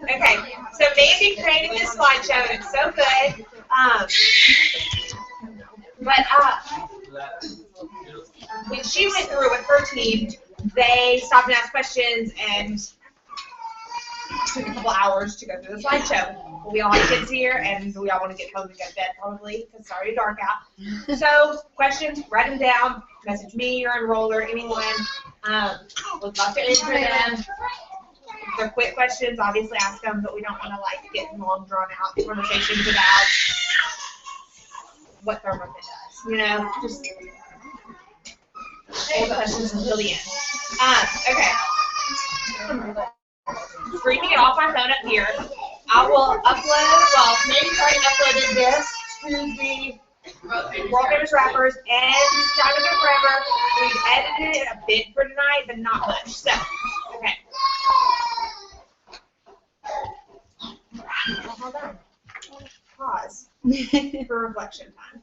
Okay, so Mandy created this slideshow and it's so good. When she went through with her team, they stopped and asked questions and took a couple hours to go through the slideshow. But we all have kids here and we all want to get home and go to bed probably because it's already dark out. So questions, write them down, message me, your enroller, anyone. Would love to answer them. If they're quick questions, obviously ask them, but we don't want to like get long drawn out conversations about what thermomix does. You know, just hold questions until the end. Okay. Streaming it off my phone up here. I will upload, well, maybe already uploaded this to the World Famous Rappers and Time Is Up Forever. We've edited it a bit for tonight, but not much. So, okay. Hold on. Pause for reflection time.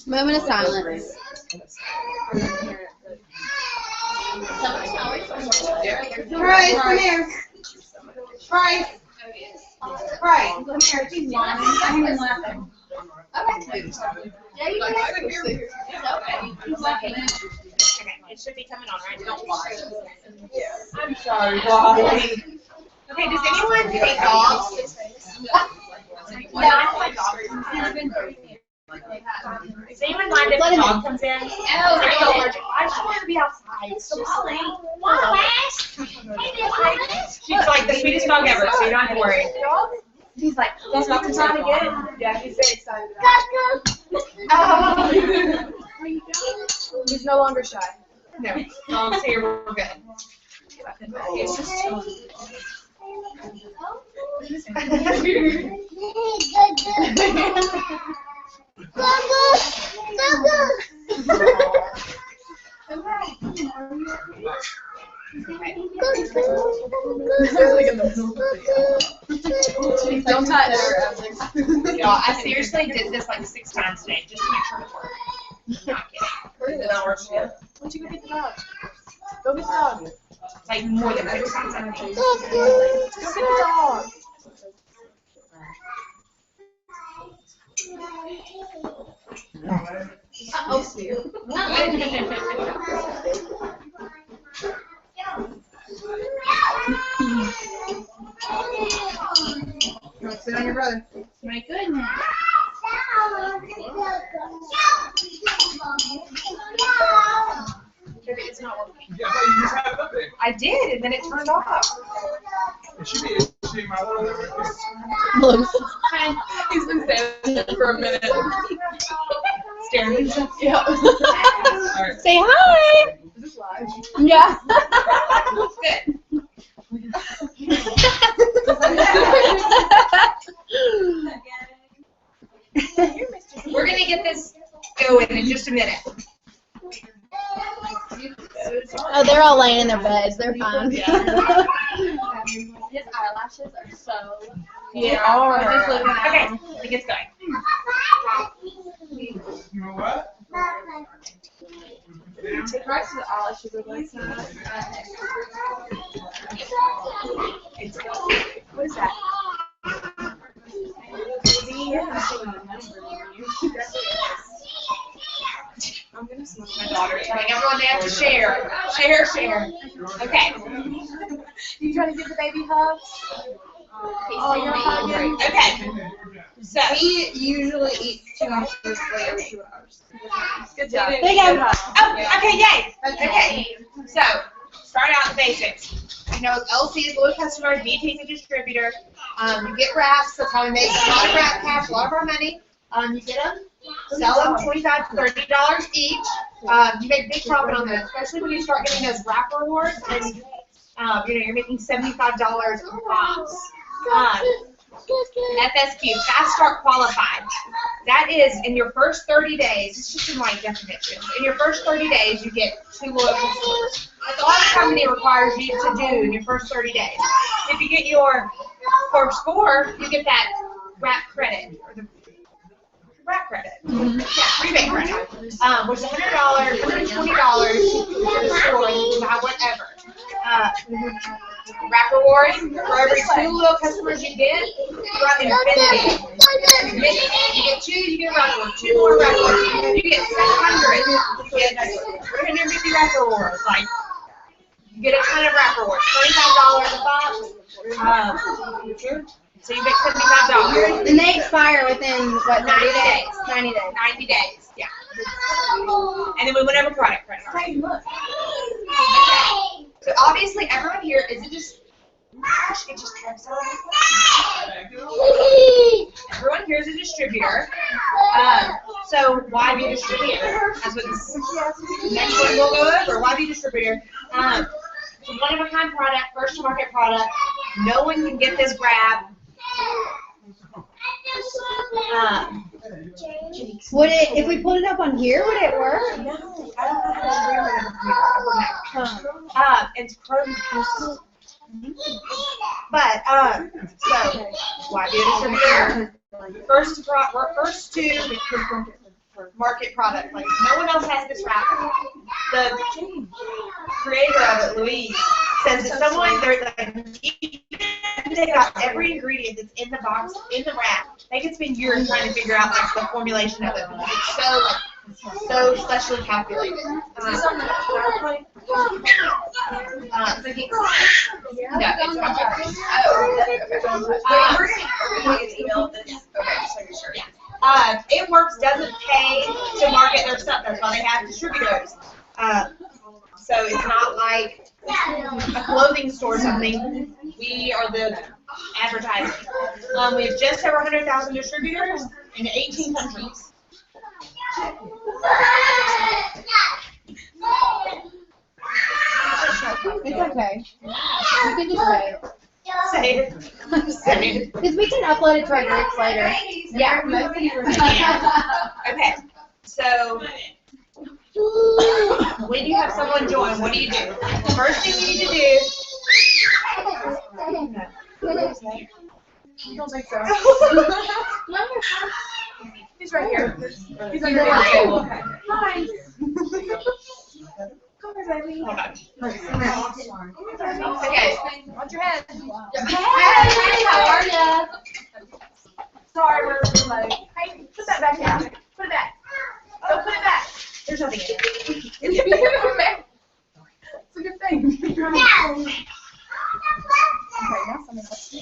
Moment of silence. Bryce, come here. Bryce. Bryce, come here. She's yawning. I'm even laughing. Okay. It should be coming on, right? Don't worry. I'm sorry, Bobby. Okay, does anyone hate dogs? No, I like dogs. Does anyone mind if the dog comes in? I just want to be outside. So she's like the sweetest dog ever, so you don't have to worry. He's like, that's not the time again. Yeah, he's very excited about it. He's no longer shy. No, dogs here, we're good. It's just don't touch. Y'all, I seriously did this like 6 times today just to make sure it worked. Not kidding. It works. Why don't you go get the dog? Go get the dog. Like more than 6 times. Go get the dog. Sit on your brother. My goodness. It's not working. Yeah, I you just had it up there. I did, and then it turned off. It should be my little. He's been standing there for a minute. Staring at himself. Yeah. Right. Say hi. Is this live? Yeah. Good. We're going to get this going in just a minute. Oh, they're all laying in their beds. They're fine. His eyelashes are so. Yeah. Okay, it gets going. You know what? Bryce's eyelashes are like so. What is that? I'm going to smoke my daughter. Telling everyone they have to share. Share. Okay. You trying to give the baby hugs? Oh, you're hugging. Okay. So He usually eats 2 hours later, 2 hours. good job. There you go. Oh, okay, yay. Okay. So start out the basics. You know, LC is a low customer, DT is a distributor. You get wraps. That's how we make a lot of wrap cash, a lot of our money. You get them, sell them $25 to $30 each. You make big profit on those, especially when you start getting those wrap rewards, and you know you're making $75 a box. FSQ, Fast Start Qualified. That is in your first 30 days. It's just in like definitions. In your first 30 days, you get 2 loyal customers. That's all the company requires you to do in your first 30 days. If you get your first 4, you get that wrap credit. rack credit. Yeah, rebate credit. Which is $100, $120 to the store, you can buy whatever. Rack rewards, for every 2 little customers you get, you got infinity. You get 2, you get a rack reward. 2 more rack rewards. You get 600, you get 350 rack rewards. Like, you get a ton of rack rewards. $25 a box. So you make $75. And they expire within, what, 90 days. 90 days. 90 days, yeah. And then we went over product credit. So obviously everyone here isn't just, everyone here is a distributor. So why be a distributor? That's what this next one we'll go over. Why be a distributor? It's a one-of-a-kind product, first-to-market product. No one can get this grab. Would it, if we put it up on here, would it work? No, I don't know how to it's pro. But so why be a distributor? First to market product. Like no one else has this wrap. The creator of it, Louise, says that someone they got every ingredient that's in the box in the wrap. They could spend years trying to figure out like the formulation of it because it's so specially calculated. No, it's on PowerPoint. It Works doesn't pay to market their stuff. That's why they have distributors. So it's not like a clothing store or something. We are the advertising. We have just over 100,000 distributors in 18 countries. It's okay. You can just say it. Say it. Say it. Because we can upload it to our groups later. Yeah. Most of you Okay. So when you have someone join, what do you do? The first thing you need to do. I don't think so. He's right here. He's under the table. Hi. Come here, baby. Hold on. Okay. Watch your head. Hey, how are ya? Sorry, we're late. Hey, put that back down. Put it back. Oh, put it back. There's nothing in it. It's a good thing. Okay, now something else.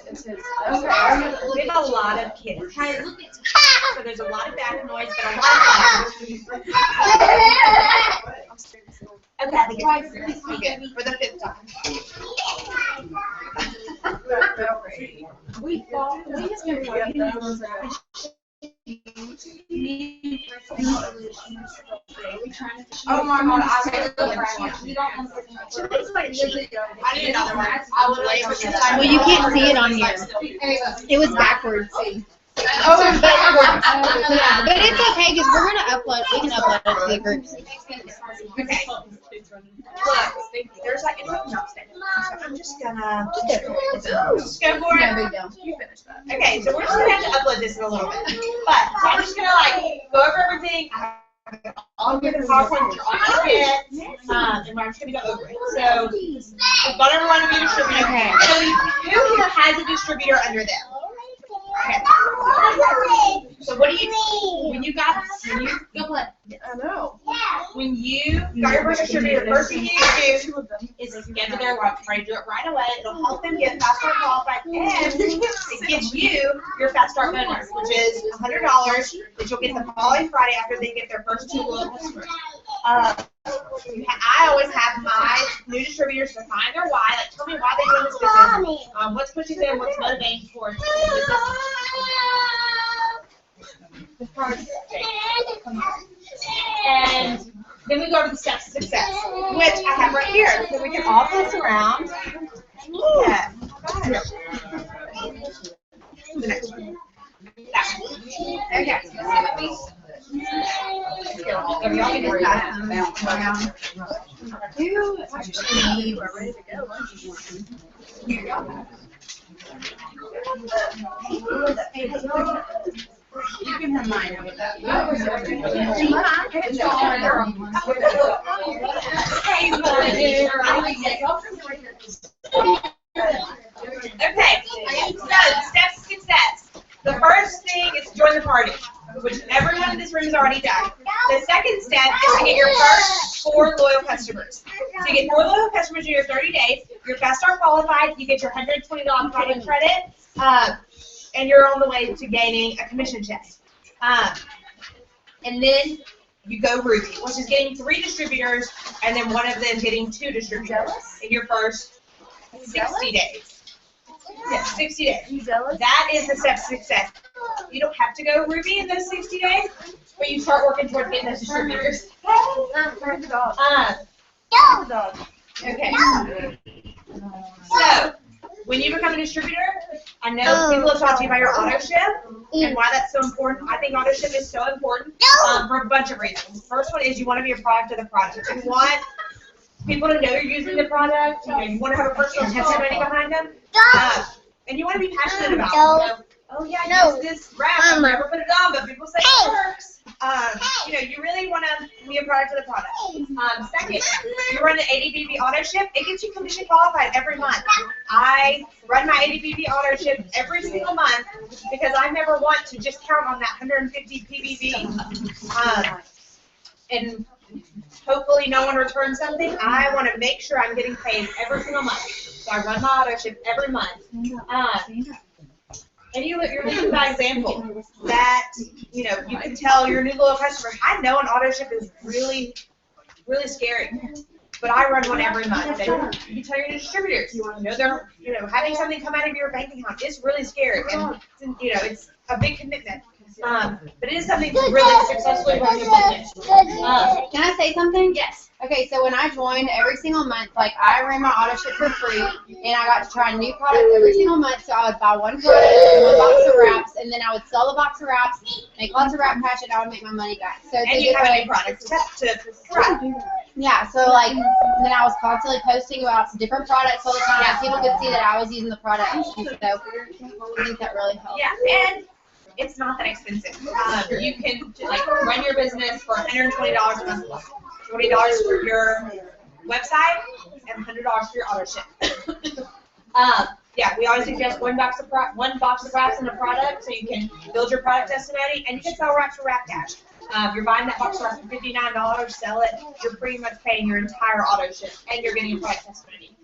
It's his. Okay. We have a lot of kids. So there's a lot of back noise, but a lot of fun. Okay, I think it's pretty good for the 5th time. We just gonna forget those. Oh my god, I need another one. I would wait for your time. Well, you can't see it on here. It was backwards. Oh, But it's okay because we're gonna upload. We can upload it to the groups. okay. Look, there's like, it's like not standing. So I'm just gonna go for No it. big deal. You finish that. Okay, so we're just gonna have to upload this in a little bit. But I'm just gonna like go over everything. I'll get the PowerPoint on my head, and I'm just gonna go over it. So, we've got everyone to be a distributor. Okay. So, who here has a distributor under them? Okay. So what do you, when you go play. I know. When you got your first distributor, the first thing you need to do is get to their website. Try to do it right away. It'll help them get fast start qualified, and it gives you your fast start bonus, which is $100 that you'll get the following Friday after they get their first 2 little customers. I always have my new distributors define their why. Like, tell me why they're doing this business. What's pushing them? What's motivating towards this business? And then we go to the steps of success, which I have right here, so we can all pass around. Yeah. The next one. That one. Okay. If y'all can just pass them around. Here you go. You can have mine with that. Okay, so steps to success. The first thing is to join the party, which everyone in this room has already done. The second step is to get your first 4 loyal customers. So you get 4 loyal customers in your 30 days, you're fast start qualified, you get your $120 product credit, and you're on the way to gaining a commission check. And then you go Ruby, which is getting 3 distributors, and then one of them getting 2 distributors in your first 60 days. Yes, 60 days. That is the step to success. You don't have to go Ruby in those 60 days, but you start working toward getting those distributors. Okay. So, when you become a distributor, I know people have talked to you about your auto ship and why that's so important. I think auto ship is so important for a bunch of reasons. First one is you want to be a product of the product. You want people to know you're using the product. You want to have a personal testimony behind them. And you want to be passionate about it. Oh yeah, I use this wrap. I've never put it on, but people say it works. You really want to be a product of the product. Second, you run an ADBB auto ship. It gets you commission qualified every month. I run my ADBB auto ship every single month because I never want to just count on that 150 PBV. And hopefully no one returns something. I want to make sure I'm getting paid every single month. So I run my auto ship every month. And you're leading by example that, you can tell your new loyal customers, I know an auto ship is really, really scary, but I run one every month. And you can tell your distributors, they're, having something come out of your bank account is really scary. And, it's a big commitment. But it is something to really successfully run your business. Can I say something? Yes. Okay, so when I joined every single month, I ran my auto ship for free, and I got to try new products every single month. So I would buy one product, 1 box of wraps, and then I would sell the box of wraps, make lots of wrap cash, and I would make my money back. So and you have any products to try. Yeah, so then I was constantly posting about different products all the time. Yeah. People could see that I was using the products, so I think that really helped. Yeah, and it's not that expensive. You can run your business for $120 a month, $20 for your website, and $100 for your auto ship. We always suggest one box of wraps in a product so you can build your product testimony, and you can sell wraps for wrap cash. You're buying that box of wraps for $59, sell it. You're pretty much paying your entire auto ship, and you're getting a product testimony.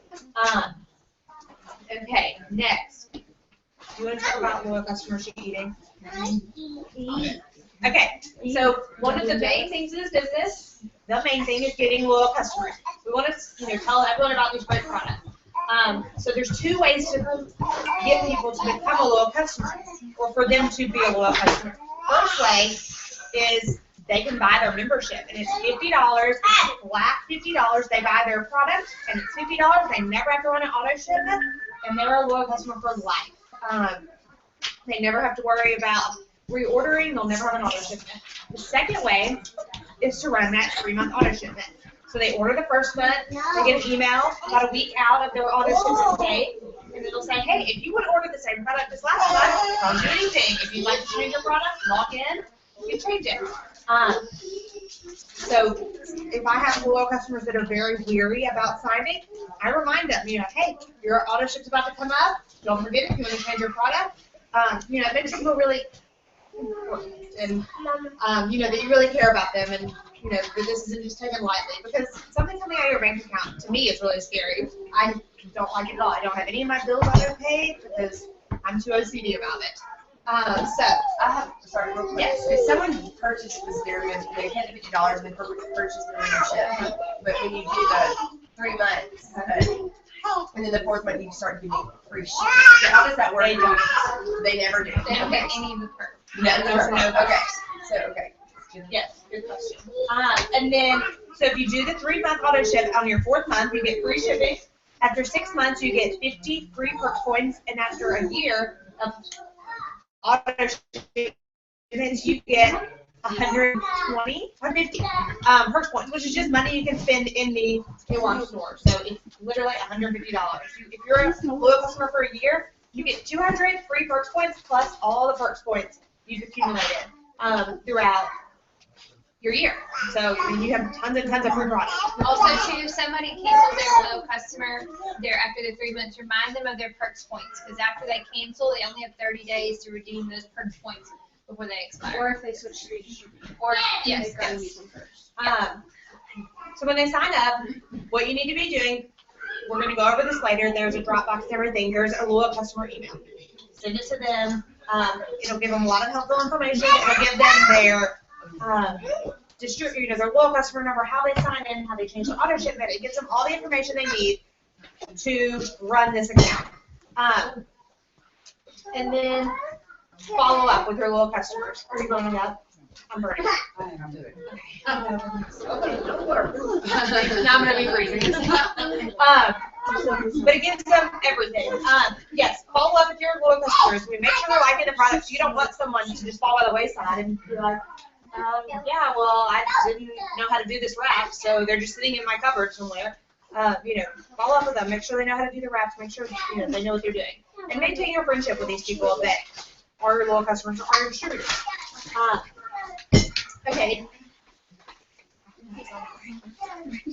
Okay, next. Do you want to talk about loyal customer sheet eating? Okay, so one of the main things in this business, the main thing is getting loyal customers. We want to, tell everyone about these great products. So there's 2 ways to get people to become a loyal customer, or for them to be a loyal customer. First way is they can buy their membership, and it's $50, flat $50. They buy their product, and it's $50. They never have to run an auto shipment, and they're a loyal customer for life. They never have to worry about reordering. They'll never have an auto shipment. The second way is to run that 3-month auto shipment. So they order the first month, they get an email about a week out of their auto shipment date, and it'll say, hey, if you would order the same product as last month, don't do anything. If you'd like to change your product, log in, you can change it. So if I have loyal customers that are very weary about signing, I remind them, hey, your auto ship's about to come up. Don't forget if you want to change your product. It makes them feel really important, and that you really care about them, and that this isn't just taken lightly, because something coming out of your bank account to me is really scary. I don't like it at all. I don't have any of my bills auto paid because I'm too OCD about it. Yes, if someone purchases their membership, they pay the $50 and purchase the membership, but when you do the 3 months, and then the 4th month you start giving free shipping. So how does that work? They never do. They don't get any of the perks. No. Okay. Okay. Yes, good question. And then, so if you do the 3-month auto ship, on your 4th month, you get free shipping. After 6 months, you get 50 free perk points, and after a year of auto shipments, you get 150 perk points, which is just money you can spend in the Nuance store. So it's literally $150. If you're a loyal customer for a year, you get 200 free perks points plus all the perks points you've accumulated throughout your year. So I mean, you have tons and tons of free products. Also, too, if somebody cancels their low customer, after the 3 months, remind them of their perks points, because after they cancel, they only have 30 days to redeem those perks points before they expire. Or if they switch to distributor. Or yes, They've got to yes. use them first. So when they sign up, what you need to be doing, we're going to go over this later. There's a Dropbox and everything. There's a loyal customer email. Send it to them. It'll give them a lot of helpful information. It'll give them their their loyal customer number, how they sign in, how they change the auto shipment. It gives them all the information they need to run this account. And then follow up with your loyal customers. Are you burning up? I'm burning up. Okay, don't worry. Now I'm going to be freezing. But it gives them everything. Yes, follow up with your loyal customers. We make sure they're liking the products. You don't want someone to just fall by the wayside and be like, yeah, well, I didn't know how to do this wrap, so they're just sitting in my cupboard somewhere. Follow up with them. Make sure they know how to do the wraps. Make sure they know what they're doing. And maintain your friendship with these people that are your loyal customers or are your distributors. Okay.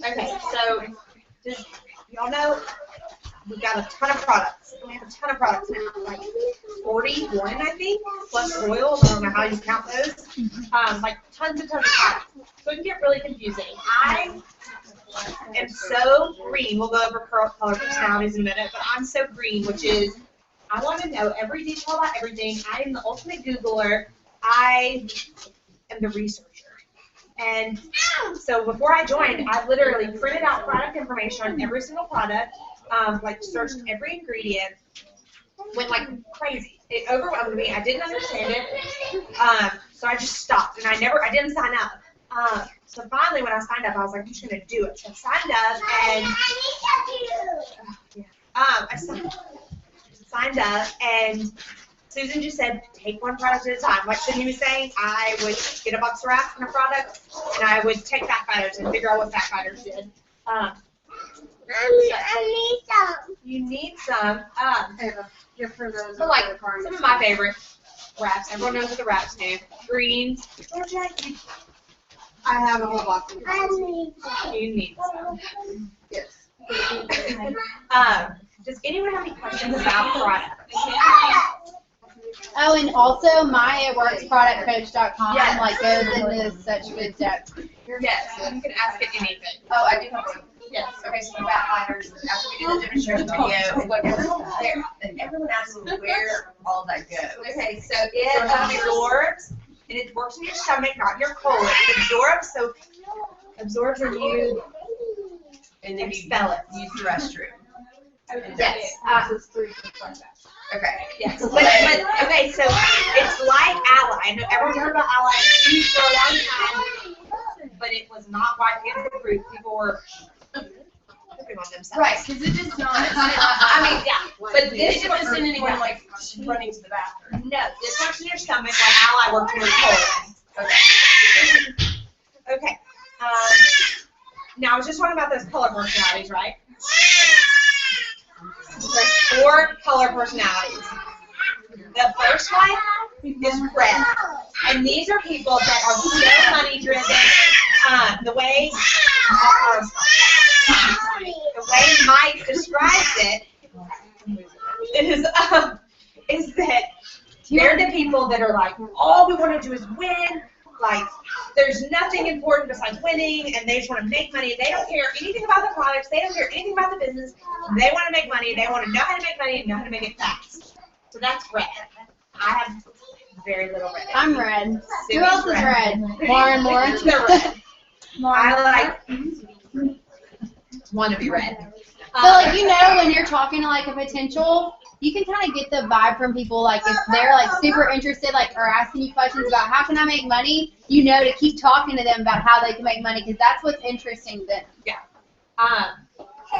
Okay, so does y'all know we've got a ton of products. We have a ton of products now, like 41, I think, plus oils. I don't know how you count those. Like tons and tons of products. So it can get really confusing. I am so green. We'll go over color personalities in a minute, but I'm so green, which is I want to know every detail about everything. I am the ultimate Googler. I am the researcher. And so before I joined, I literally printed out product information on every single product, searched every ingredient, went like crazy. It overwhelmed me. I didn't understand it. So I just stopped, and I didn't sign up. So finally, when I signed up, I was like, I'm just going to do it. So I signed up, and I signed up, and Susan just said, take one product at a time. Like Sydney was saying, I would get a box of wraps and a product, and I would take fat fighters and figure out what fat fighters did. I need some. You need some. Give her those. So like some of my favorite wraps. Everyone knows what the wraps do. Greens. I have a whole box of I need some. You need some. Yes. Does anyone have any questions about products? Oh, and also MyaWorksProductCoach.com Yes. goes into such good depth. Yes, you can ask it anything. Oh, I do have one. Yes. Okay, so the fat fighters, after we did the demonstration video, and everyone asks me where all of that goes. Okay, so it absorbs, and it works in your stomach, not your colon. It absorbs and you And then you expel it. use the restroom. Yes. Okay. Yes. But okay, so it's like Ally. I know everyone's heard about Ally. It's used for a long time, but it was not YPM approved. People were pooping on themselves. Right, because it is not. I mean, yeah. But This this isn't one, anyone like running to the bathroom. no, this works in your stomach like Ally works in your colon. Okay. Okay. Now I was just talking about those color personalities, right? There's 4 color personalities. The first one is red. And these are people that are so money driven. The way Mike describes it is that they're the people that are like, all we want to do is win. Like, there's nothing important besides winning, and they just want to make money. They don't care anything about the products. They don't care anything about the business. They want to make money. They want to know how to make money and know how to make it fast. So that's red. I have very little red. I'm red. Sydney's Who else is red? Lauren. They're red. I want to be red. So, like, you know, when you're talking to, like, a potential, you can kind of get the vibe from people, like, if they're, like, super interested, like, or asking you questions about how can I make money, you know to keep talking to them about how they can make money, because that's what's interesting to them.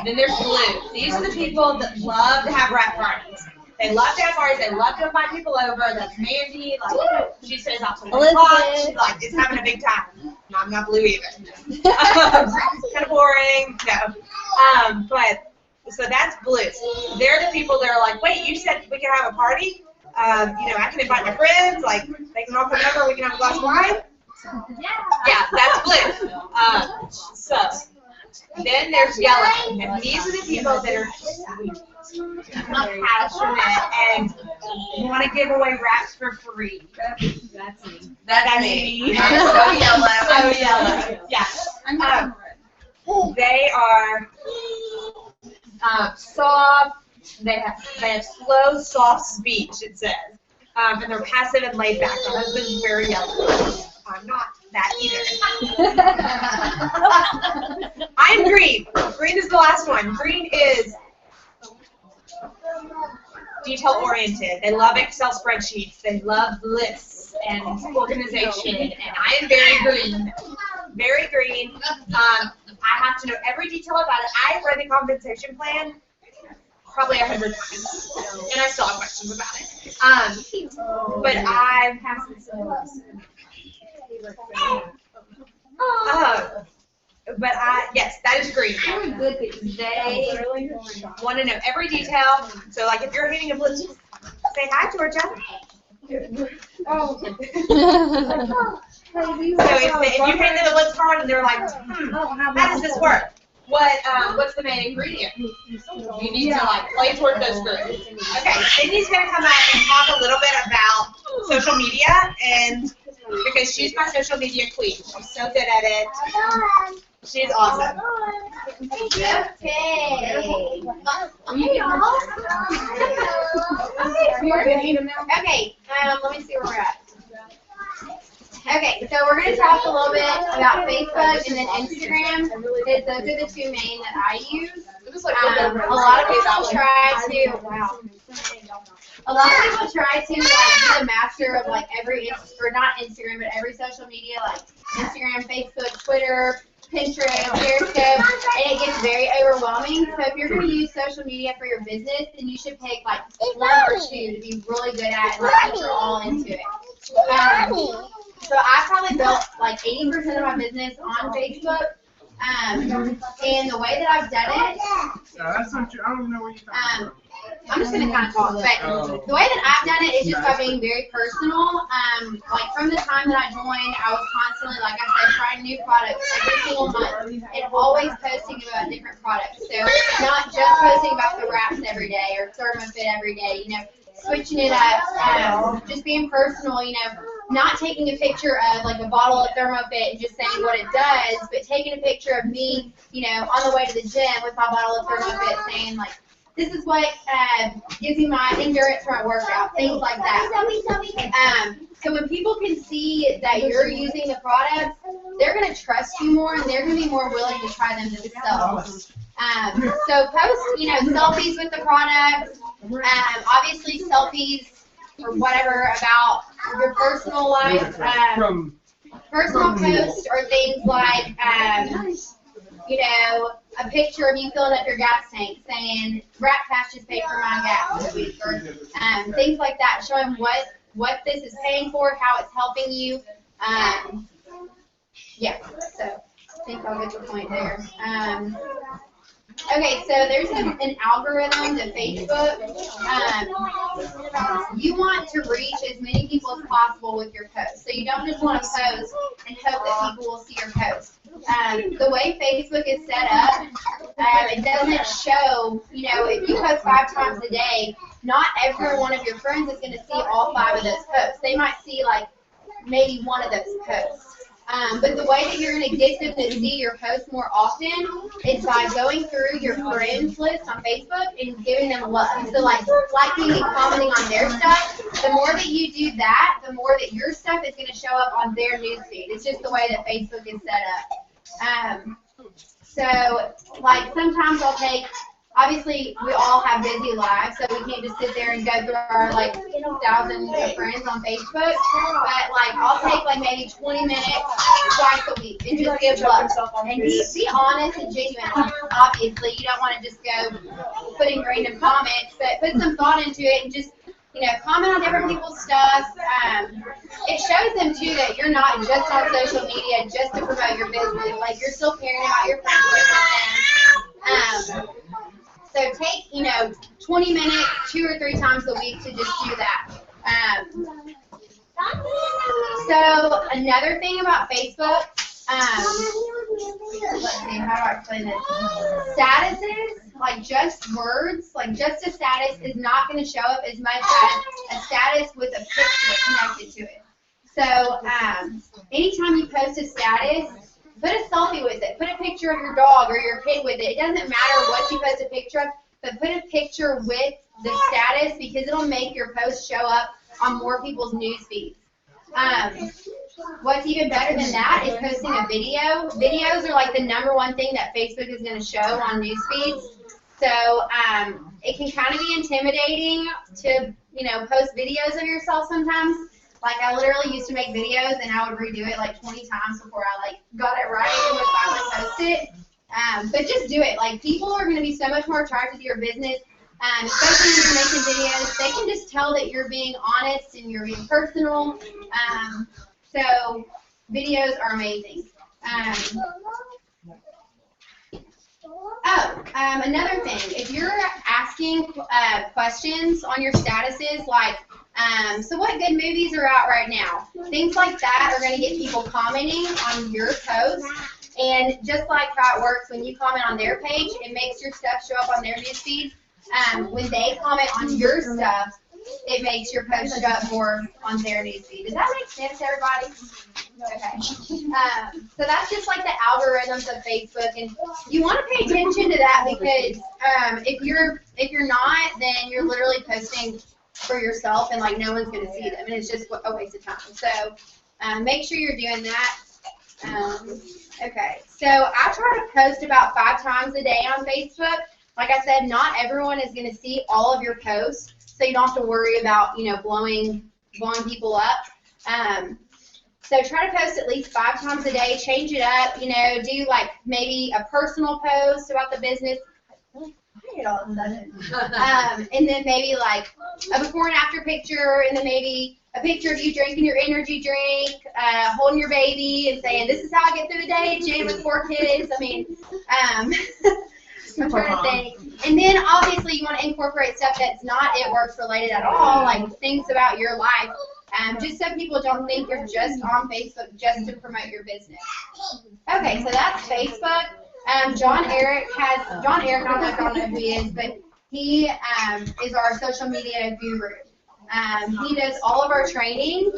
Then there's blue. These are the people that love to have wrap parties. They love to have parties. They love to invite people over. That's Mandy. Like, she stays out till 1 o'clock. She's like, is having a big time. No, I'm not blue either. Kind of boring. No. But So that's Bliss. They're the people that are like, wait, you said we can have a party? I can invite my friends, like, they can all come over, we can have a glass of wine? Yeah, that's Bliss. So, then there's Yellow. And these are the people that are sweet, passionate, and want to give away wraps for free. That's me. I'm so yellow. So yellow. Yeah. They are soft. They have slow, soft speech. It says, and they're passive and laid back. My husband's very yellow. I'm not that either. I'm green. Green is the last one. Green is detail oriented. They love Excel spreadsheets. They love lists and organization. And I am very green. Very green. I have to know every detail about it. I've read the compensation plan probably 100 times, and I still have questions about it. But I yes, that is green. They want to know every detail. So, like, if you're hitting a blitz, say hi, Georgia. So if you hand them a blitz card and they're like, how does this work? What's the main ingredient? You need to like play toward those groups. Okay, Sydney's gonna come up and talk a little bit about social media, and because she's my social media queen, she's so good at it. She's awesome. Okay. Okay, let me see where we're at. Okay, so we're going to talk a little bit about Facebook and then Instagram, because those are the two main that I use. A lot of people try to, like, be the master of, like, every, or not Instagram, but every social media, like Instagram, Facebook, Twitter, Pinterest, Periscope, and it gets very overwhelming. So if you're going to use social media for your business, then you should pick, like, one or two to be really good at and put your all into it. So I probably built like 80% of my business on Facebook, and the way that I've done it, that's not true. I don't know what you're talking about. I'm just going to kind of talk, but the way that I've done it is just by being very personal. Like from the time that I joined, I was constantly, like I said, trying new products every single month and always posting about different products. So not just posting about the wraps every day or ThermoFit every day, switching it up, just being personal, not taking a picture of like a bottle of ThermoFit and just saying what it does, but taking a picture of me, on the way to the gym with my bottle of ThermoFit saying like, this is what gives me my endurance for my workout, things like that. So when people can see that you're using the products, they're going to trust you more and they're going to be more willing to try them themselves. So post, selfies with the products, obviously selfies or whatever about your personal life. Personal posts are things like, a picture of you filling up your gas tank saying, Rat Pass just paid for my gas this week, or things like that, showing what this is paying for, how it's helping you. Yeah, so I think I'll get the point there. Okay, so there's an algorithm to Facebook. You want to reach as many people as possible with your post. So you don't just want to post and hope that people will see your post. The way Facebook is set up, it doesn't show, if you post 5 times a day, not every one of your friends is going to see all 5 of those posts. They might see like maybe one of those posts. But the way that you're going to get them to see your posts more often is by going through your friends list on Facebook and giving them love. So like liking and commenting on their stuff. The more that you do that, the more that your stuff is going to show up on their newsfeed. It's just the way that Facebook is set up. So like sometimes I'll take, obviously we all have busy lives, so we can't just sit there and go through our like thousands of friends on Facebook. But like I'll take like maybe 20 minutes twice a week and just give love. And be honest and genuine. Obviously, you don't want to just go putting random comments, but put some thought into it and just comment on different people's stuff. It shows them too that you're not just on social media just to promote your business. Like you're still caring about your friends and them. So take, 20 minutes, 2 or 3 times a week to just do that. So another thing about Facebook, let's see, how do I explain this? Statuses, like just words, like just a status is not going to show up as much as a status with a picture connected to it. So anytime you post a status, put a selfie with it. Put a picture of your dog or your kid with it. It doesn't matter what you post a picture of, but put a picture with the status because it'll make your post show up on more people's news feeds. What's even better than that is posting a video. Videos are like the #1 thing that Facebook is going to show on news feeds. So it can kind of be intimidating to, post videos of yourself sometimes. Like I literally used to make videos and I would redo it like 20 times before I got it right and would finally post it. But just do it. Like people are going to be so much more attracted to your business. Especially when you're making videos, they can just tell that you're being honest and you're being personal. So videos are amazing. Another thing, if you're asking questions on your statuses like, so what good movies are out right now? Things like that are going to get people commenting on your post. And just like how it works when you comment on their page, it makes your stuff show up on their newsfeed. When they comment on your stuff, it makes your post show up more on their newsfeed. Does that make sense, everybody? Okay. So that's just like the algorithms of Facebook, and you want to pay attention to that because if you're not, then you're literally posting for yourself, and like no one's going to see them, and it's just a waste of time. So make sure you're doing that. Okay. So I try to post about 5 times a day on Facebook. Like I said, not everyone is going to see all of your posts, so you don't have to worry about, blowing people up. So try to post at least 5 times a day. Change it up, do like maybe a personal post about the business. All of a sudden. And then maybe like a before and after picture, and then maybe a picture of you drinking your energy drink, holding your baby, and saying, "This is how I get through the day, Jane with 4 kids." I mean, I'm trying to think. And then obviously you want to incorporate stuff that's not It Works related at all, like things about your life, just so people don't think you're just on Facebook just to promote your business. Okay, so that's Facebook. John Eric, I don't know who he is, but he is our social media guru. He does all of our training,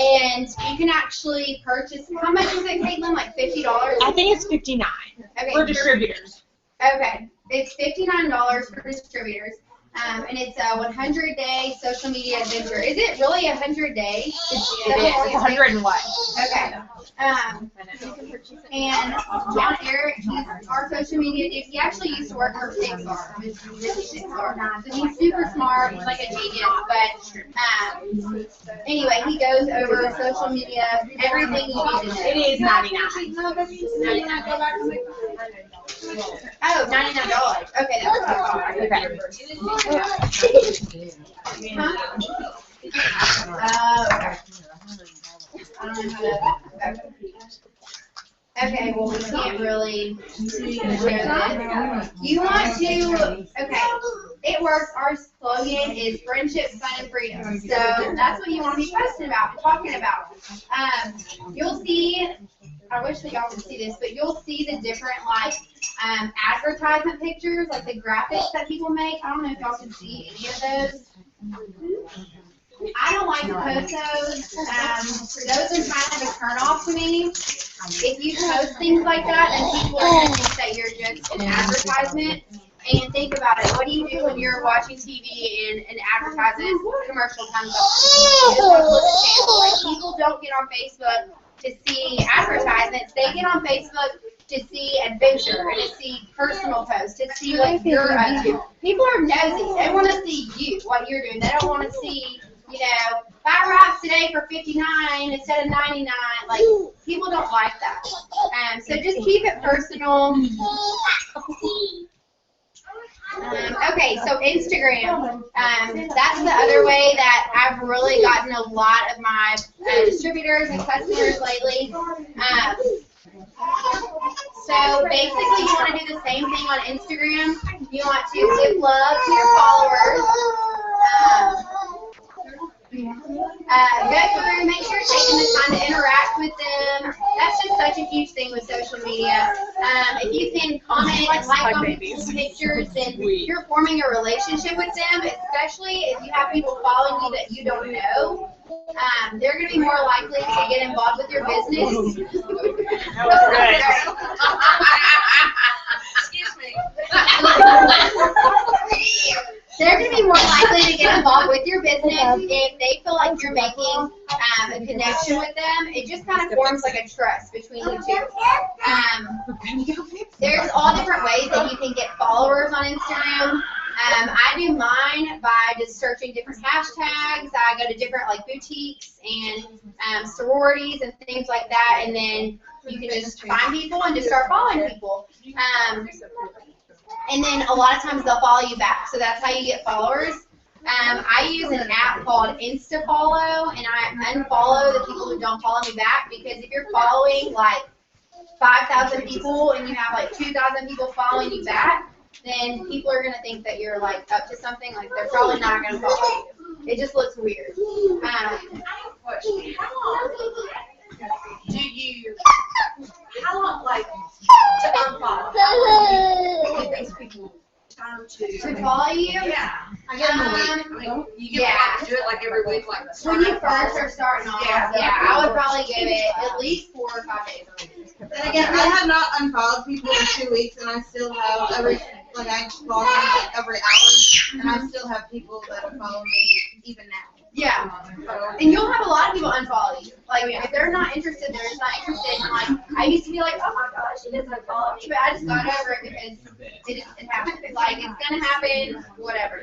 and you can actually purchase, how much is it, Caitlin, like $50? I think it's $59 for distributors. Okay, it's $59 for distributors, and it's a 100-day social media adventure. Is it really 100 days? It is. It's 100 and what? Okay. And John Eric, he's our social media dude. He actually used to work for Pixar. So he's super smart. He's like a genius. But anyway, he goes over social media, everything you need to know. It is $99. Oh, $99. Okay, that's Okay. Huh? Okay. I don't know how to. Okay, well, we can't really share that. You want to, okay, It Works. Our slogan is friendship, fun, and freedom. So that's what you want to be posting about and talking about. You'll see, I wish that y'all could see this, but you'll see the different, advertisement pictures, like the graphics that people make. I don't know if y'all can see any of those. I don't like to post those. Those are kind of a turn off to me. If you post things like that, then people are going to think that you're just an advertisement. And think about it. What do you do when you're watching TV and an advertisement commercial comes up? Like, people don't get on Facebook to see advertisements. They get on Facebook to see adventure and to see personal posts, to see what you're up to. People are nosy. They want to see you, what you're doing. They don't want to see, 5 wraps today for $59 instead of $99. Like, people don't like that. So just keep it personal. Okay, so Instagram. That's the other way that I've really gotten a lot of my distributors and customers lately. So basically, you want to do the same thing on Instagram. You want to give love to your followers. Go through, make sure you're taking the time to interact with them. That's just such a huge thing with social media. If you can comment and like on people's pictures, then you're forming a relationship with them, especially if you have people following you that you don't know. They're going to be more likely to get involved with your business. Excuse me. They're going to be more likely to get involved with your business if they feel like you're making a connection with them. It just kind of forms like a trust between you two. There's all different ways that you can get followers on Instagram. I do mine by just searching different hashtags. I go to different like boutiques and sororities and things like that, and then you can just find people and just start following people. And then a lot of times they'll follow you back, so that's how you get followers. I use an app called InstaFollow, and I unfollow the people who don't follow me back, because if you're following like 5,000 people and you have like 2,000 people following you back, then people are going to think that you're like up to something. Like they're probably not going to follow you. It just looks weird. How long, like, to unfollow? Give these people time to follow you? Yeah. I get them a week. I mean, you have to do it like every week, like. When you first are starting off, yeah, I would probably give it at least 4 or 5 days. And again, I have not unfollowed people in 2 weeks, and I still have I log in like every hour, and I still have people that follow me even now. Yeah. And you'll have a lot of people unfollow you. Like, if they're not interested, they're just not interested. And, like, I used to be like, oh my gosh, she doesn't unfollow me. But I just got over it because it happens. Like, it's going to happen, whatever.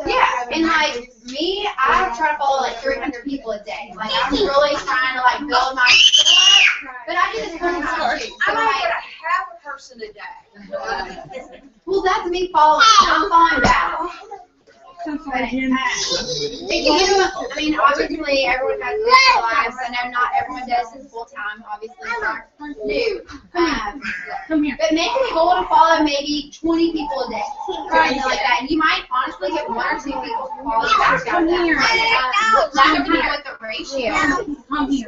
Yeah. And, like, me, I try to follow, like, 300 people a day. Like, I'm really trying to, like, build my, but I do this kind of stuff too. I So, might like, get a half a person a day. well, that's me following. I'm following back. But, if you do, I mean, obviously, everyone has different lives. I know not everyone does this full time. Obviously, we're new. But make it a goal to follow maybe 20 people a day, something like that. And you might honestly get 1 or 2 people to follow you back. That would be what the ratio is.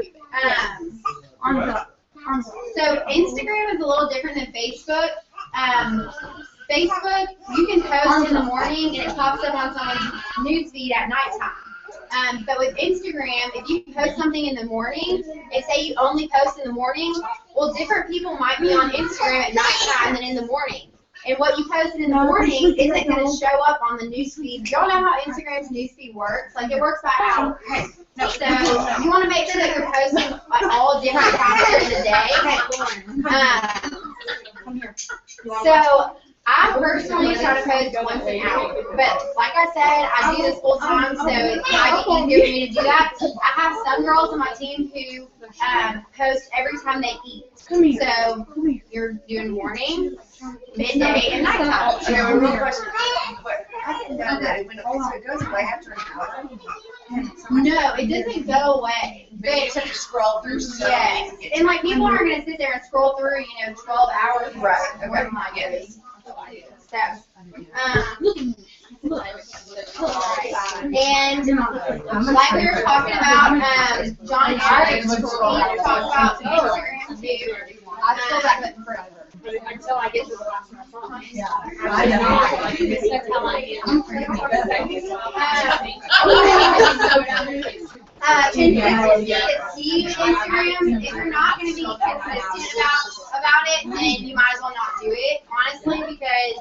So Instagram is a little different than Facebook. Facebook, you can post in the morning and it pops up on someone's newsfeed at nighttime. But with Instagram, if you post something in the morning and say you only post in the morning, well, different people might be on Instagram at nighttime than in the morning. And what you posted in the morning isn't going to show up on the newsfeed. Y'all know how Instagram's newsfeed works? Like, it works by hour. So you want to make sure that you're posting at all different times during the day. So I personally try to post once an hour, but like I said, I do this full time, so it might be easier for me to do that. I have some girls on my team who post every time they eat. So you're doing morning, midday, and nighttime. Okay, well, real question. I didn't know that when it goes away after an hour. No, it doesn't go away. But you just have to scroll through stuff. Yes, and like people aren't going to sit there and scroll through, 12 hours. Right. Or whatever my goodness. So, and like we were talking about, John and Eric talked about Instagram too. I still got it forever. Until I get to the last one. Yeah. I know. That's how I am. Consistency is key with Instagram. If you're not going to be consistent about it, then you might as well not do it, honestly, because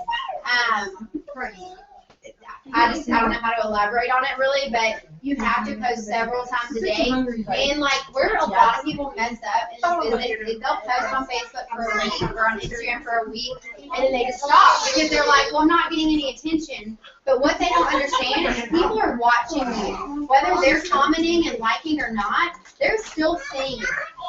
I don't know how to elaborate on it really, but you have to post several times a day. And like where a lot of people mess up in this business is they'll post on Facebook for a week or on Instagram for a week, and then they just stop because they're like, well, I'm not getting any attention. But what they don't understand is people are watching you. Whether they're commenting and liking or not, they're still seeing you.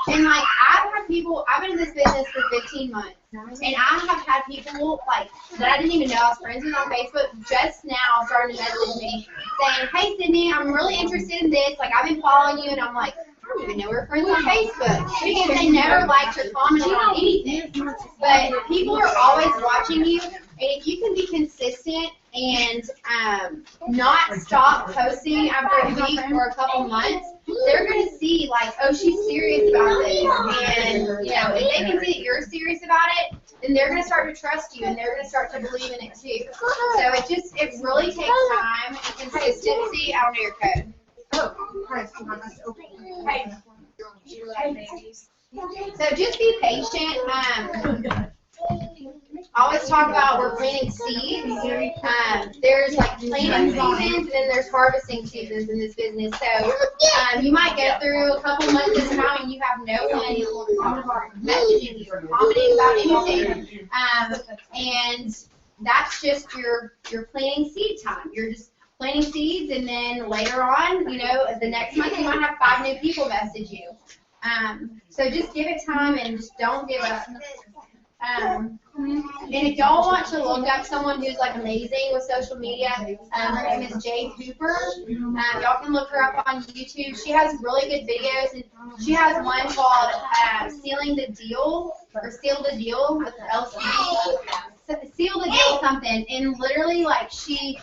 And like I've been in this business for 15 months. And I have had people like that I didn't even know I was friends with on Facebook just now starting to message me saying, hey Sydney, I'm really interested in this. Like I've been following you, and I'm like, don't even know we're friends on Facebook because they never liked or commented on anything. But people are always watching you, and if you can be consistent and not stop posting after a week or a couple months, they're gonna see like, oh, she's serious about this, and you know, if they can see that you're serious about it, then they're gonna start to trust you, and they're gonna start to believe in it too. So it really takes time and consistency. I don't know your code. So just be patient. I always talk about we're planting seeds. There's like planting seasons and then there's harvesting seasons in this business. So you might go through a couple months at a time and you have no one messaging you or commenting about anything. And that's just your planting seed time. You're just planting seeds, and then later on, you know, the next month you might have 5 new people message you. So just give it time and just don't give up. And if y'all want to look up someone who's like amazing with social media, her name is Jade Hooper. Y'all can look her up on YouTube. She has really good videos, and she has one called Sealing the Deal, or Seal the Deal with LC. Seal the Deal something, and literally like she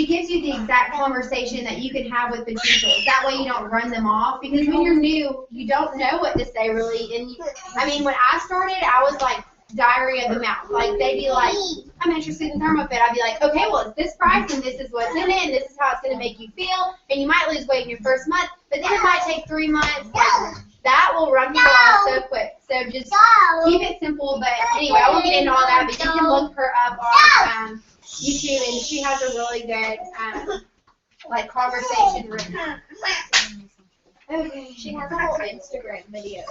gives you the exact conversation that you can have with potentials. That way you don't run them off, because when you're new, you don't know what to say really. And I mean, when I started, I was like diarrhea of the mouth. Like they'd be like, I'm interested in ThermoFit. I'd be like, okay, well it's this price and this is what's in it and this is how it's going to make you feel. And you might lose weight in your first month, but then it might take 3 months. Like, that will run people off so quick. So just keep it simple. But anyway, I won't get into all that, but you can look her up on YouTube, and she has a really good like conversation room. Okay. She has a whole Instagram video,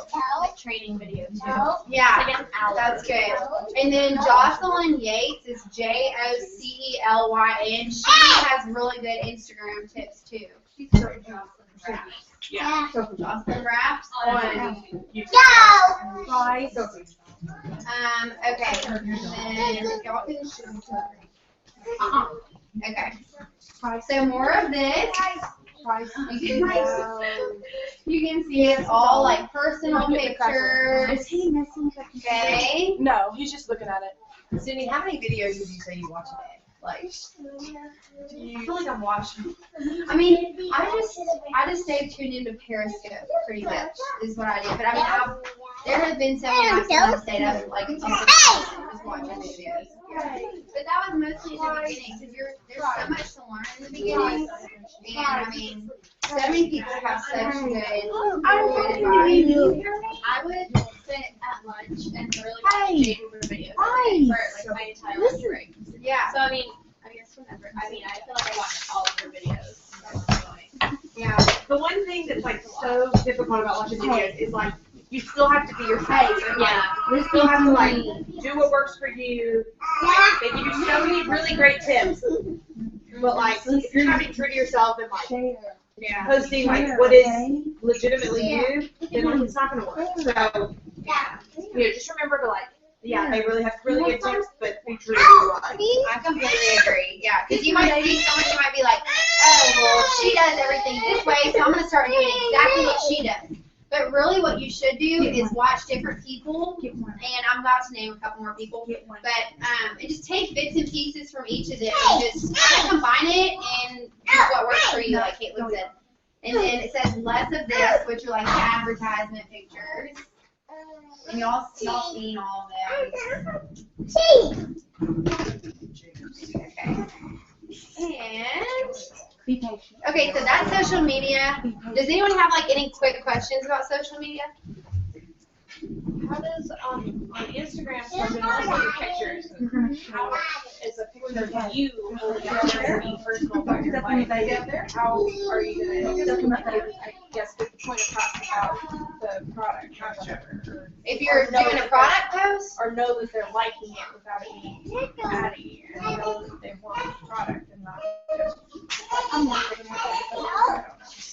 like training video too. Yeah, that's good. And then Jocelyn Yates is Jocelyn. She has really good Instagram tips too. She's Jocelyn Raps. Yeah. Jocelyn Raps on okay. And then if y'all can okay. So more of this. You can see it's all like personal pictures. Okay. No, he's just looking at it. Cindy, how many videos would you say you watch a day? Like, I feel like I'm watching. I mean, I just stay tuned into Periscope pretty much is what I do. But I mean, there have been so many nights when I've stayed up like just watching videos. But that was mostly in the beginning, because there's so much to learn in the beginning. And I mean, so many people have such good advice. I would sit at lunch and really watch Jade Hooper videos for like my entire lunch break. Yeah. So I guess whenever. I feel like I watch all of her videos. Yeah. The one thing that's like so difficult about watching videos is like you still have to be yourself. And, like, you still have to like do what works for you. They give you so many really great tips, but like if you're not being true to yourself and like posting like what is legitimately you, then like it's not gonna work. So just remember to like they really have really good tips, but be true to who you are. I completely agree. Yeah, because you might see someone, you might be like, oh, well, she does everything this way, so I'm gonna start doing exactly what she does. But really what you should do is watch different people, and I'm about to name a couple more people, but and just take bits and pieces from each of them and just kind of combine it and do what works for you, like Caitlin said. And then it says less of this, which are like the advertisement pictures. And y'all seen all of those. Okay. And Be patient. okay, so that's social media. Does anyone have like any quick questions about social media? How does on Instagram start to also your pictures? How is a picture of you holding up there being personal about your life? How are you gonna I guess get the point across about the product or whatever? If you're doing a product post? Or know that they're liking it without it being catty, and know that they want the product and not just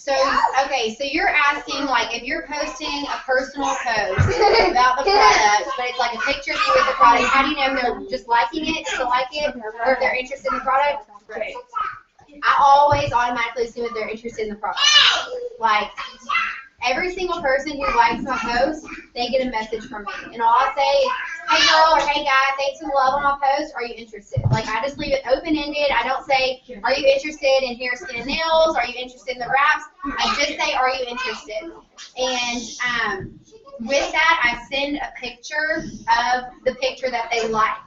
So, okay, so you're asking, like, if you're posting a personal post about the product, but it's like a picture of you with the product, how do you know if they're just liking it to like it, or if they're interested in the product? Right. I always automatically assume if they're interested in the product. Like, every single person who likes my post, they get a message from me. And all I say is, hey girl, or hey guy, thanks for the love on my post. Are you interested? Like, I just leave it open-ended. I don't say, are you interested in hair, skin, and nails? Are you interested in the wraps? I just say, are you interested? And with that, I send a picture of the picture that they liked,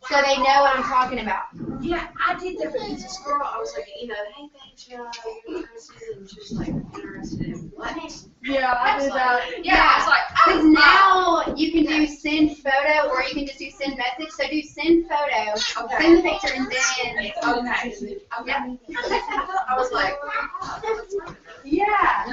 so they know what I'm talking about. Yeah, I did that with this girl. I was like, hey, thanks, you're interested, and she was like, interested in what? Yeah, I did that. Yeah, I was like, Because now you can do send photo, or you can just do send message. So do send photo, send the picture, and then. Okay. I was like, Yeah.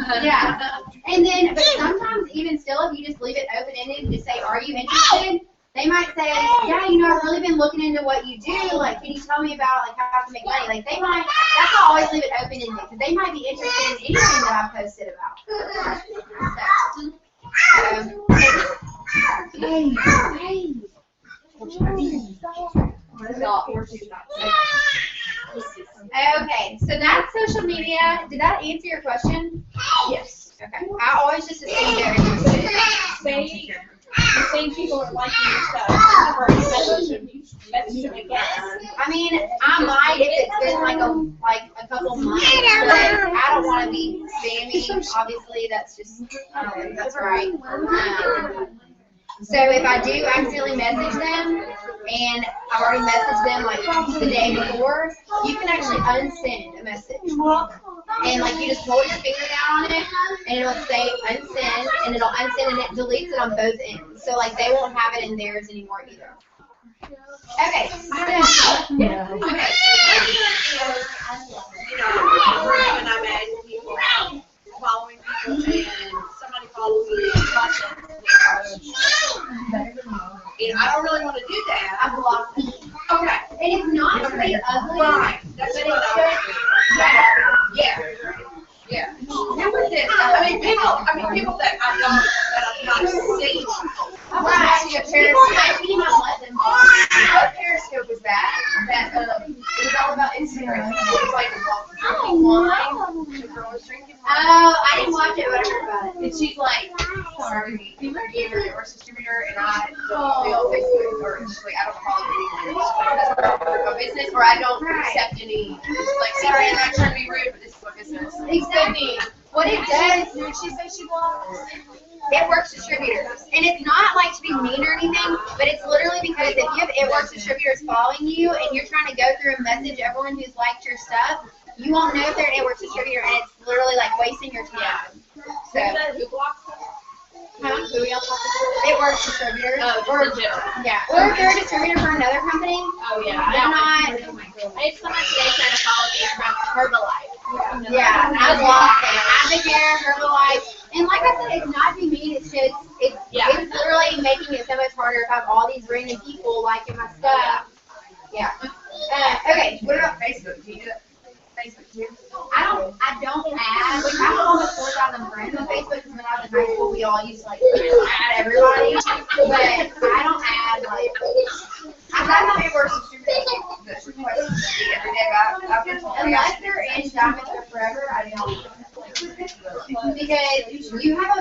And then, but sometimes even still, if you just leave it open-ended and just say, are you interested? They might say, yeah, I've really been looking into what you do. Like, can you tell me about, like, how I can make money? Like, they might, that's why I always leave it open-ended, because they might be interested in anything that I posted about. Okay, so that's social media. Did that answer your question? yes. Okay. I always just assume they're interested. The same people are liking your stuff. Or message them again. I mean, I might if it's been like a couple months, but I don't want to be spammy. Obviously, that's just that's right. So if I do accidentally message them, and I've already messaged them like the day before, you can actually unsend a message. And like you just hold your finger down on it, and it'll say unsend, and it'll unsend, and it deletes it on both ends. So like they won't have it in theirs anymore either. Okay. And I'm adding people, following people, and somebody follows me. And I don't really want to do that. I blocked them. Okay. And it's not to be ugly, Right. That's but what it's Yeah. People that I know that I've not seen. I'm watching a Periscope. I can't let them. What Periscope was that? It was all about Instagram. It was like drinking wine. The girl was drinking wine. Oh, I didn't watch it, but I heard about it. And she's like, sorry, you're a network distributor, and I don't be on Facebook, or she's like, I don't follow anyone. She's like, that's my business, or I don't accept any. She's like, sorry, I'm not trying to be rude, but this is my business. Exactly. What it does, Did she say she blocked? it works distributors. And it's not like to be mean or anything, but it's literally because if you have it works distributors following you and you're trying to go through and message everyone who's liked your stuff, you won't know if they're an it works distributor, and it's literally like wasting your time. So, Who blocked them? who y'all talking to? It works distributors. Or in general. Yeah. Or if they're a distributor for another company, Oh, yeah. they're not. I had someone today trying to follow me from Herbalife. Yeah, I blocked them. Advocare, Herbalife, and like I said, it's not to be mean. It's just it's literally making it so much harder if I have all these random people liking my stuff. Yeah. Okay. What about Facebook? Do you do that? Facebook too? I don't add. Like, I have almost 4,000 friends on Facebook because when I was in high school, we all used to like add everybody. But I don't add like. I'm not a worse distributor. Every day I've been told Unless they're in Diamonds or Forever, I don't. Because you have a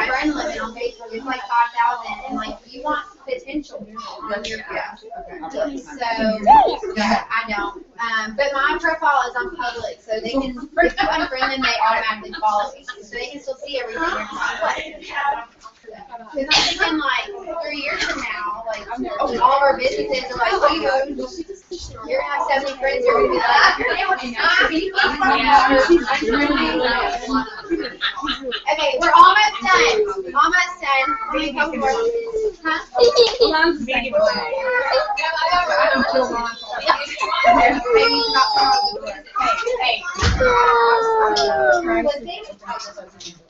friend limit on Facebook, it's like 5,000, and like you want potential on your post. So I don't. But my profile is on public, so they can if you unfriend them, they automatically follow me, so they can still see everything you're doing. Because I'm thinking like 3 years from now, like all of our businesses are like, well, you're gonna have 70 friends, you're gonna be like, you're okay, we're almost done. Almost done. Will you come forward? Huh? Maybe you got some.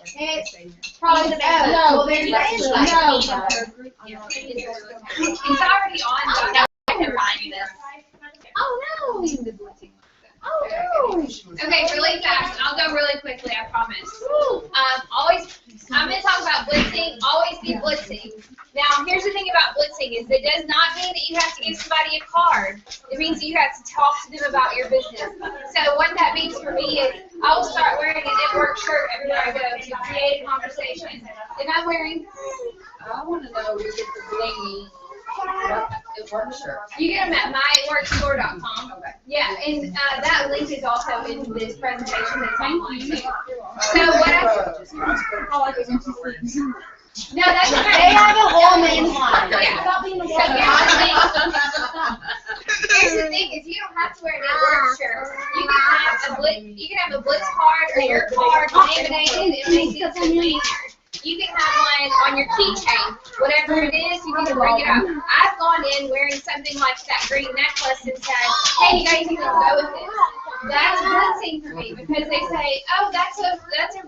Hey. It's probably the best. Well, there's It's already on. No, I can find this. Oh no. Okay, really fast. I'll go really quickly, I promise. I'm going to talk about blitzing. Always be blitzing. Now, here's the thing about blitzing is it does not mean that you have to give somebody a card. It means that you have to talk to them about your business. So what that means for me is I will start wearing an It Works shirt everywhere I go to create a conversation. If I'm wearing, I want to know, is it the blingy, what, It Works shirt? you get them at myitworkstore.com. Okay. Yeah, and that link is also in this presentation that's online too. So what no, that's okay. They have a whole main line. Yeah. Stop being a So here's the thing, is you don't have to wear an It Works shirt. You can have a Blitz card or your card laminated and make it a lanyard. You can have one on your keychain. Whatever it is, you can bring it up. I've gone in wearing something like that green necklace and said, hey, you guys can go with this. That's blitzing for me because they say, oh, that's a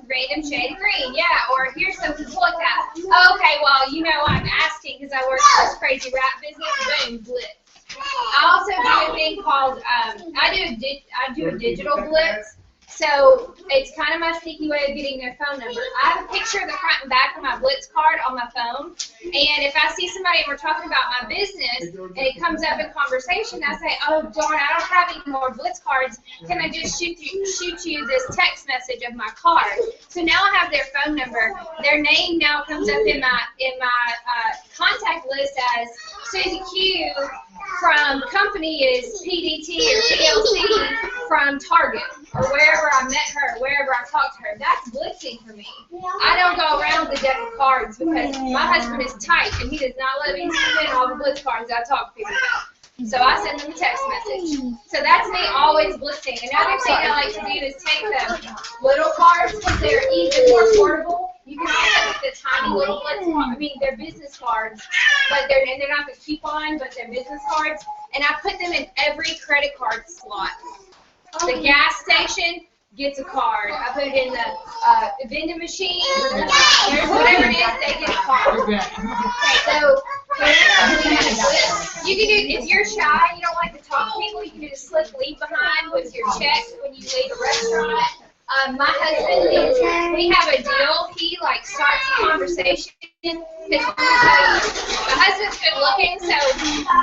random shade of green, yeah, or here's something to look at. Okay, well, you know, I'm asking because I work for this crazy rap business, boom, blitz. I also do a thing called, I do a digital blitz. So it's kind of my sneaky way of getting their phone number. I have a picture of the front and back of my Blitz card on my phone. And if I see somebody and we're talking about my business and it comes up in conversation, I say, oh, darn, I don't have any more Blitz cards. Can I just shoot you this text message of my card? So now I have their phone number. Their name now comes up in my contact list as Susie Q from company is PDT or PLC from Target or wherever I met her, wherever I talked to her. That's blitzing for me. I don't go around with a deck of cards because my husband is tight and he does not let me spend all the blitz cards I talk to people about. So I send them a text message. So that's me always blitzing. Another thing I like to do is take the little cards because they're even more portable. You can also get the tiny little blitz cards. I mean, they're business cards, but they're not the coupon, but they're business cards. And I put them in every credit card slot. The gas station gets a card. I put it in the vending machine. Whatever it is, they get a card. So you can do, if you're shy, you don't like to talk to people, you can do a slick leave behind with your check when you leave a restaurant. My husband, we have a deal. He starts the conversation. My husband's good looking, so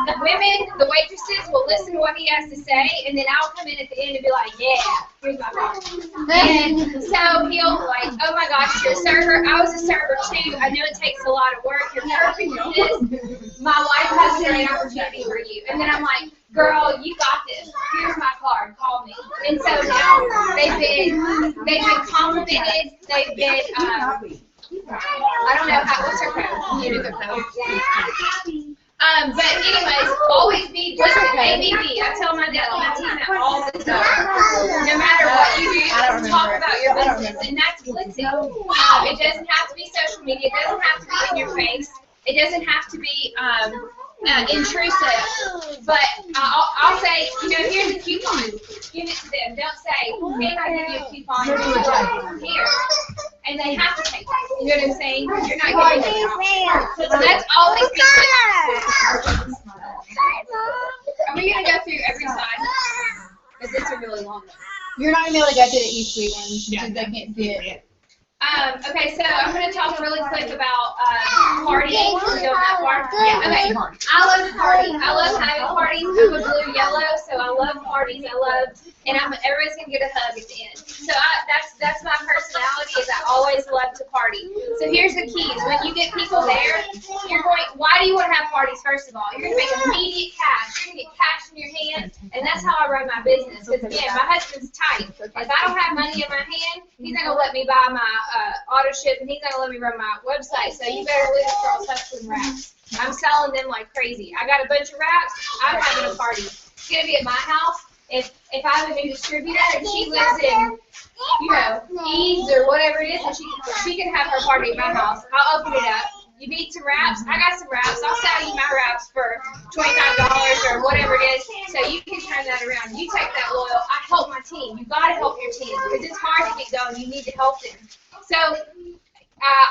the women, the waitresses will listen to what he has to say, and then I'll come in at the end and be like, yeah, here's my card. And so he'll oh my gosh, you're a server. I was a server too. I know it takes a lot of work. You're perfect at this. My wife has a great opportunity for you. And then I'm like, girl, you got this. Here's my card. Call me. And so now they've been complimented. They've been I don't know what's her code. You do the code. But anyways, always be blitzing. ABB. I tell my team that all the time. No matter what you do, talk about your business, and that's blitzing. It doesn't have to be social media. It doesn't have to be in your face. It doesn't have to be intrusive. But I'll say, here's a coupon. Give it to them. Don't say, can I give you a coupon? Here. And they have to take it. You know what I'm saying? You're not getting it. So that's always been. Are we going to go through every slide? Because it's a really long one. You're not going to be able to go through the E-Suite ones because they can't see it. Okay, so I'm going to talk really quick about partying. We're doing that part. Yeah, okay. I love party. I love having parties. I'm a blue yellow, so I love parties. And everybody's going to get a hug at the end. So that's my personality, is I always love to party. So here's the keys. When you get people there, why do you want to have parties, first of all? You're going to make immediate cash. You're going to get cash in your hand, and that's how I run my business. Because, again, my husband's tight. If I don't have money in my hand, he's not going to let me buy my auto ship, and he's not going to let me run my website. So you better leave it for hustling wraps. I'm selling them like crazy. I got a bunch of wraps. I'm having a party. It's going to be at my house. If I have a new distributor and she lives in, Eads or whatever it is, and she can have her party at my house. I'll open it up. You need some wraps? I got some wraps. I'll sell you my wraps for $25 or whatever it is, so you can turn that around. You take that loyal. I help my team. You got to help your team because it's hard to get going. You need to help them. So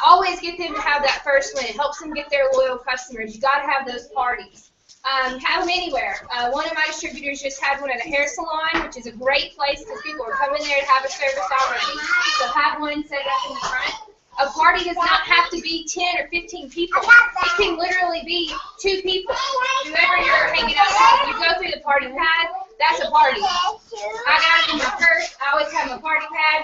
always get them to have that first win. It helps them get their loyal customers. You got to have those parties. Have them anywhere. One of my distributors just had one at a hair salon, which is a great place because people are coming there to have a service already. So have one set up in the front. A party does not have to be 10 or 15 people. It can literally be 2 people. Whoever you're hanging out with, you go through the party pad, that's a party. I got it in my purse. I always have my party pad.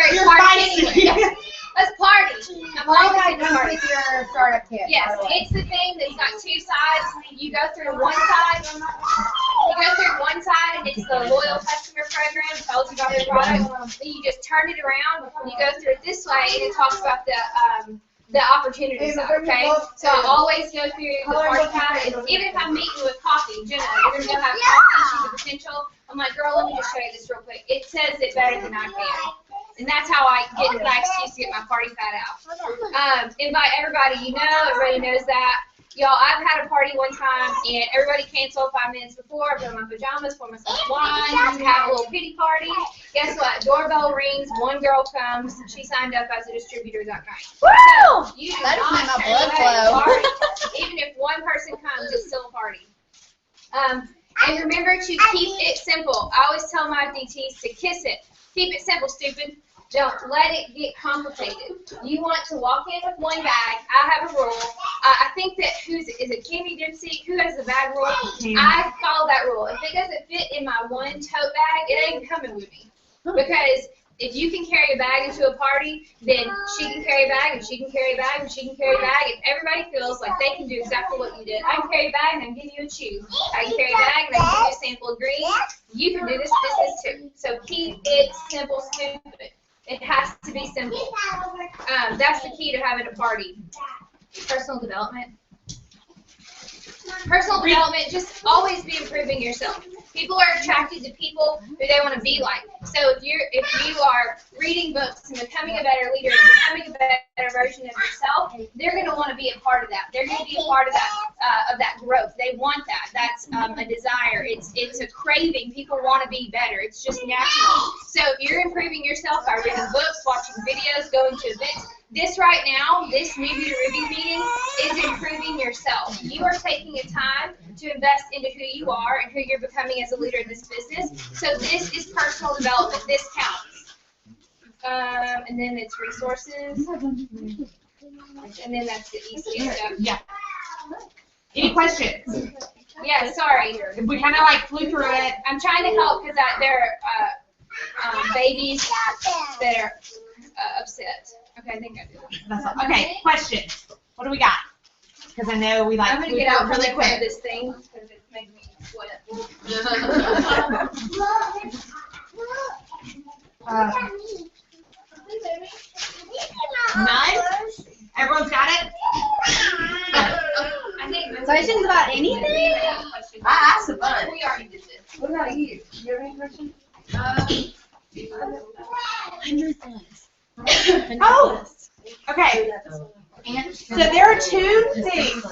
celebrate You're party feisty. anyway. Let's party. I'm All always that in the comes party. with your startup kit. Yes, by the way. it's the thing that's got two sides. You go through one side. You go through one side, and it's the loyal customer program. Tells you about the product. Then you just turn it around. And you go through it this way, and it talks about the opportunities. Okay, so I always go through the party pack. And even if I'm meeting with coffee, Jenna, we're gonna go have coffee. She's a potential. I'm like, girl, let me just show you this real quick. It says it better than I can. And that's how I get my excuse to get my party fat out. Invite everybody you know. Everybody knows that. Y'all, I've had a party one time, and everybody canceled 5 minutes before. I put on my pajamas, pour myself wine, have a little pity party. Guess what? Doorbell rings. One girl comes. She signed up as a distributor that night. Woo! So you do That just not made my turn blood away a flow. party. Even if one person comes, it's still a party. And remember to keep it simple. I always tell my DTs to kiss it. Keep it simple, stupid. Don't let it get complicated. You want to walk in with one bag. I have a rule. I think that is it Kimmy Dempsey? Who has the bag rule? I follow that rule. If it doesn't fit in my one tote bag, it ain't coming with me. Because if you can carry a bag into a party, then she can carry a bag, and she can carry a bag, and she can carry a bag, and everybody feels like they can do exactly what you did. I can carry a bag, and I can give you a chew. I can carry a bag, and I can give you a sample of green. You can do this business too. So keep it simple, stupid. It has to be simple. That's the key to having a party. Personal development. Personal development, just always be improving yourself. People are attracted to people who they want to be like. So if you are reading books and becoming a better leader, and becoming a better version of yourself, they're going to want to be a part of that. They're going to be a part of that growth. They want that. That's a desire. It's a craving. People want to be better. It's just natural. So if you're improving yourself by reading books, watching videos, going to events, this right now, this Newbie to Ruby meeting is improving yourself. You are taking a time to invest into who you are and who you're becoming as a leader in this business. So this is personal development. This counts. And then it's resources. And then that's the easy stuff. Yeah. Any questions? Yeah, sorry. We kind of like flew through it. I'm trying to help because there are babies that are upset. Okay, I think I do. That's all. Okay, questions. What do we got? Because I know we like I'm gonna flew get through out it really really quick quick. of this thing because it's making me sweat. None? Everyone's got it? I think Questions about anything? I asked a bunch. We already did this. What about you? Do you have any questions? Oh, okay. So there are two things.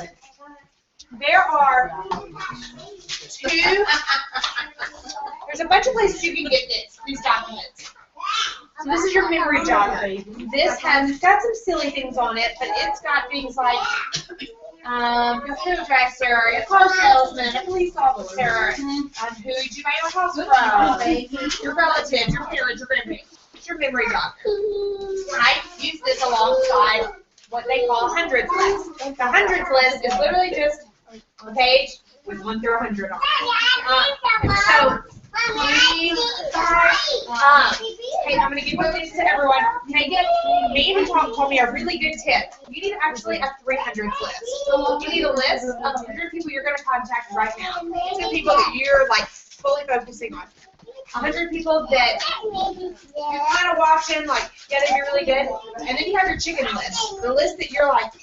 There are two. There's a bunch of places you can get these documents. So this is your memory jogger. This has, it's got some silly things on it, but it's got things like your hairdresser, your car salesman, a police officer, who did you buy your house from, your relatives, your parents, your grandparents. It's your memory jogger. I use this alongside what they call a hundreds list. The hundreds list is literally just a page with 1 through 100 on it. So hey, I'm going to give this to everyone. Take it. Me and Tom told me a really good tip. You need actually a 300s list. You need a list of 100 people you're going to contact right now. 2 people that you're like fully focusing on. 100 people that you're kind of watching, like, yeah, they'd be really good. And then you have your chicken list. The list that you're like,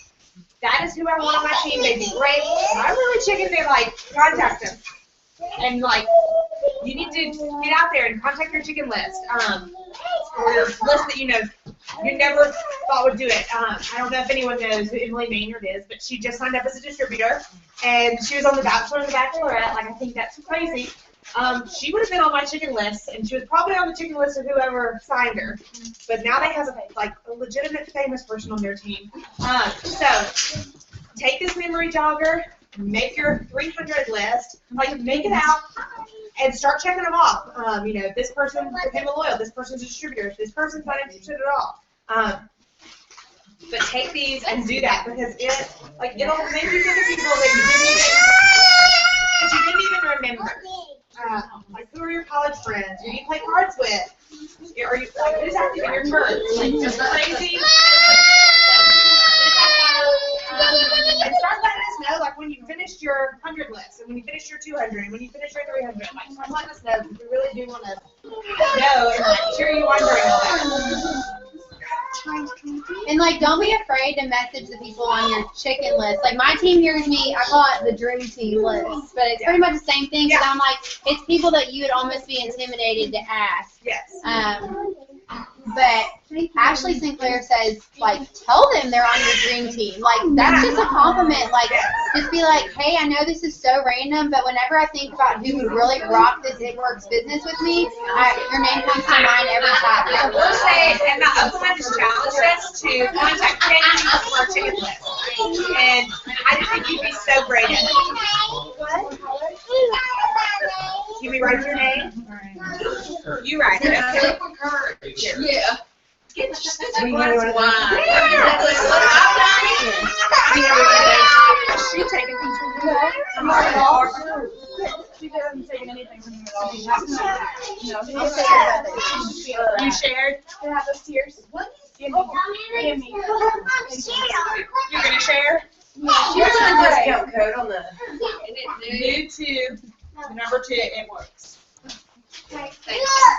that is who I want on my team. They'd be great. And I'm really chicken. They like contact them. And like, you need to get out there and contact your chicken list, or your list that you know you never thought would do it. I don't know if anyone knows who Emily Maynard is, but she just signed up as a distributor, and she was on The Bachelor and The Bachelorette. Like, I think that's crazy. She would have been on my chicken list, and she was probably on the chicken list of whoever signed her. But now they have a legitimate famous person on their team. So take this memory jogger. Make your 300 list, like make it out, and start checking them off. You know, this person became a loyal, this person's a distributor, this person's not interested at all. But take these and do that because it'll make you think of people that you didn't even remember. Like, who are your college friends? Who do you play cards with? Are you, like, this has to be your turn. Like, just crazy. And start letting us know, like, when you finished your 100 list, and when you finished your 200, and when you finished your 300. Like, start letting us know, because we really do want to know and like, cheer you on during all that. And like, don't be afraid to message the people on your chicken list. Like my team hears me, I call it the dream team list, but it's pretty much the same thing. So I'm like, it's people that you would almost be intimidated to ask. Yes. But Ashley Sinclair says, like, tell them they're on your dream team. Like, that's just a compliment. Like, just be like, hey, I know this is so random, but whenever I think about who would really rock this It Works business with me, your name comes to mind every time. We'll say, and the Oklahoma has challenged us to contact 10 people from our chicken list. And I just think you'd be so great at it. You be write your name? You write it. Yeah. We know what it is. She taking things from you. She hasn't taken anything from you at all. No. You shared? Can I have those tears? Give me. You're gonna share? Here's a discount code on the. New to number 2, It Works.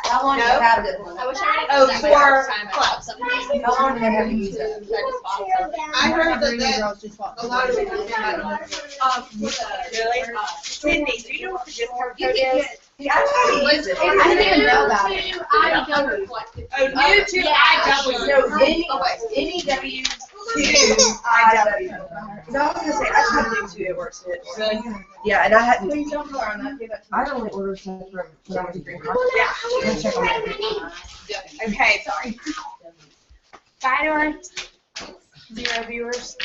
How long do you have this one? I wish I had Oh, that for club. How long do they have to use it? I heard that Girls just walk. a lot of people had them. Really? Sydney, do you know what the discount code is? Yeah, I use it. I didn't even know about it. Oh, new to IW. No, NEW to IW. Because I was gonna say I tried to do 2 It Works. Really? Yeah, and I hadn't. Please don't color on that. Give that to me. I only ordered stuff from when I was drinking coffee. Yeah. Let's check on that. Okay, sorry. Bye, Dora. 0 viewers.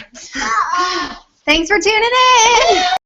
Thanks for tuning in.